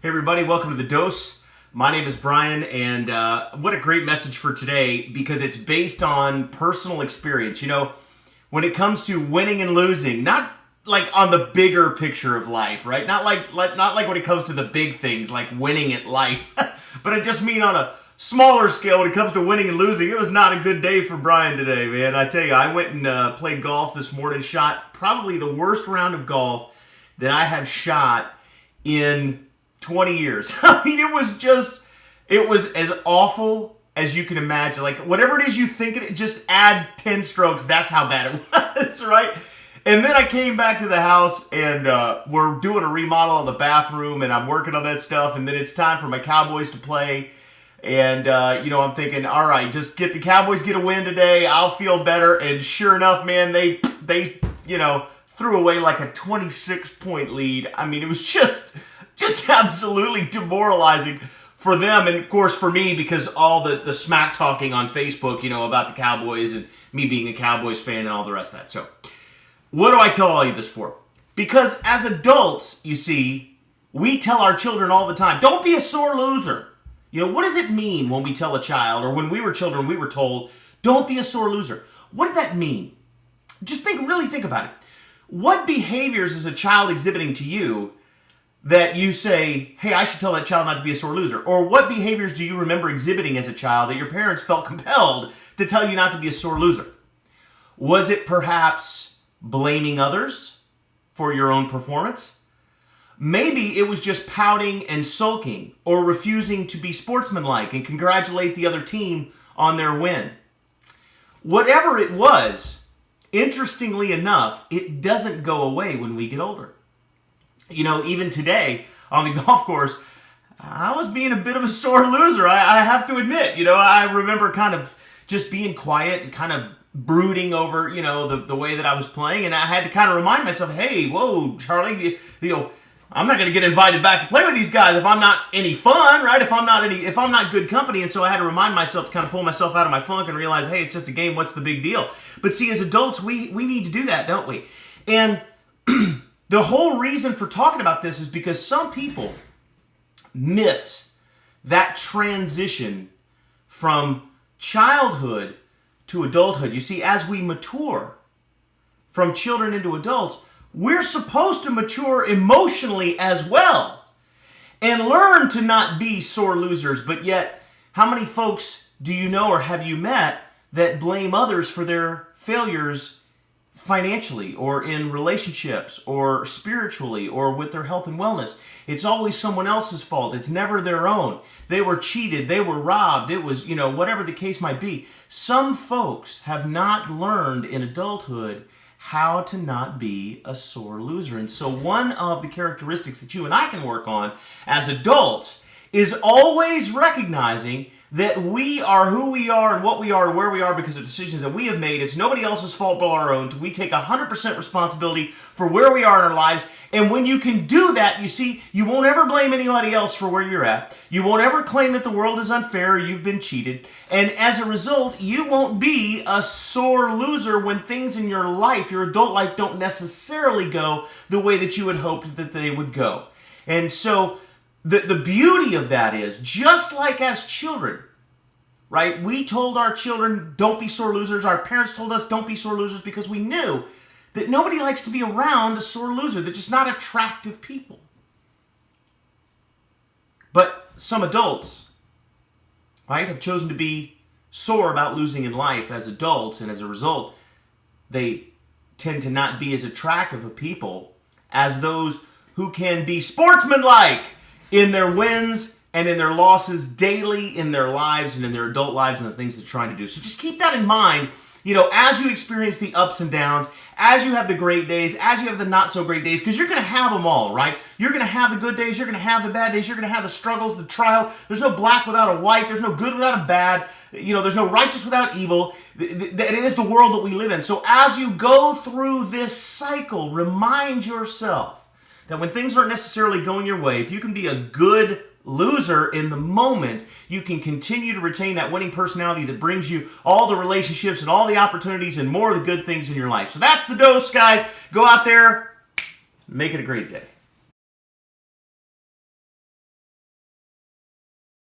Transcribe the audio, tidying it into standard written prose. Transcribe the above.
Hey everybody, welcome to The Dose. My name is Brian, and what a great message for today because it's based on personal experience. You know, when it comes to winning and losing, not like on the bigger picture of life, right? Not like when it comes to the big things like winning at life, but I just mean on a smaller scale when it comes to winning and losing. It was not a good day for Brian today, man. I tell you, I went and played golf this morning, shot probably the worst round of golf that I have shot in 20 years. I mean, it was as awful as you can imagine. Like, whatever it is you think it, just add 10 strokes. That's how bad it was, right? And then I came back to the house, and we're doing a remodel on the bathroom, and I'm working on that stuff, and then it's time for my Cowboys to play. And, I'm thinking, all right, just get the Cowboys get a win today. I'll feel better. And sure enough, man, they threw away like a 26-point lead. I mean, it was just absolutely demoralizing for them, and of course for me, because all the smack talking on Facebook, about the Cowboys and me being a Cowboys fan and all the rest of that. So what do I tell all you this for? Because as adults, you see, we tell our children all the time, don't be a sore loser. What does it mean when we tell a child, or when we were children, we were told, don't be a sore loser? What did that mean? Just really think about it. What behaviors is a child exhibiting to you that you say, hey, I should tell that child not to be a sore loser? Or what behaviors do you remember exhibiting as a child that your parents felt compelled to tell you not to be a sore loser? Was it perhaps blaming others for your own performance? Maybe it was just pouting and sulking, or refusing to be sportsmanlike and congratulate the other team on their win. Whatever it was, interestingly enough, it doesn't go away when we get older. Even today on the golf course, I was being a bit of a sore loser, I have to admit. I remember kind of just being quiet and kind of brooding over, the way that I was playing. And I had to kind of remind myself, hey, whoa, Charlie, I'm not going to get invited back to play with these guys if I'm not any fun, right? If I'm not good company. And so I had to remind myself to kind of pull myself out of my funk and realize, hey, it's just a game. What's the big deal? But see, as adults, we need to do that, don't we? And the whole reason for talking about this is because some people miss that transition from childhood to adulthood. You see, as we mature from children into adults, we're supposed to mature emotionally as well and learn to not be sore losers. But yet, how many folks do you know or have you met that blame others for their failures financially, or in relationships, or spiritually, or with their health and wellness? It's always someone else's fault. It's never their own. They were cheated. They were robbed. It was, whatever the case might be. Some folks have not learned in adulthood how to not be a sore loser. And so one of the characteristics that you and I can work on as adults is always recognizing that we are who we are and what we are and where we are because of decisions that we have made. It's nobody else's fault but our own. We take 100% responsibility for where we are in our lives. And when you can do that, you see, you won't ever blame anybody else for where you're at. You won't ever claim that the world is unfair or you've been cheated. And as a result, you won't be a sore loser when things in your life, your adult life, don't necessarily go the way that you had hoped that they would go. And so the beauty of that is, just like as children, right? We told our children, don't be sore losers. Our parents told us, don't be sore losers, because we knew that nobody likes to be around a sore loser. They're just not attractive people. But some adults, right, have chosen to be sore about losing in life as adults, and as a result, they tend to not be as attractive of people as those who can be sportsmanlike in their wins and in their losses daily in their lives and in their adult lives and the things they're trying to do. So just keep that in mind, as you experience the ups and downs, as you have the great days, as you have the not so great days, because you're going to have them all, right? You're going to have the good days, you're going to have the bad days, you're going to have the struggles, the trials. There's no black without a white, there's no good without a bad, there's no righteous without evil. It is the world that we live in. So as you go through this cycle, remind yourself that when things aren't necessarily going your way, if you can be a good loser in the moment, you can continue to retain that winning personality that brings you all the relationships and all the opportunities and more of the good things in your life. So that's the dose, guys. Go out there, make it a great day.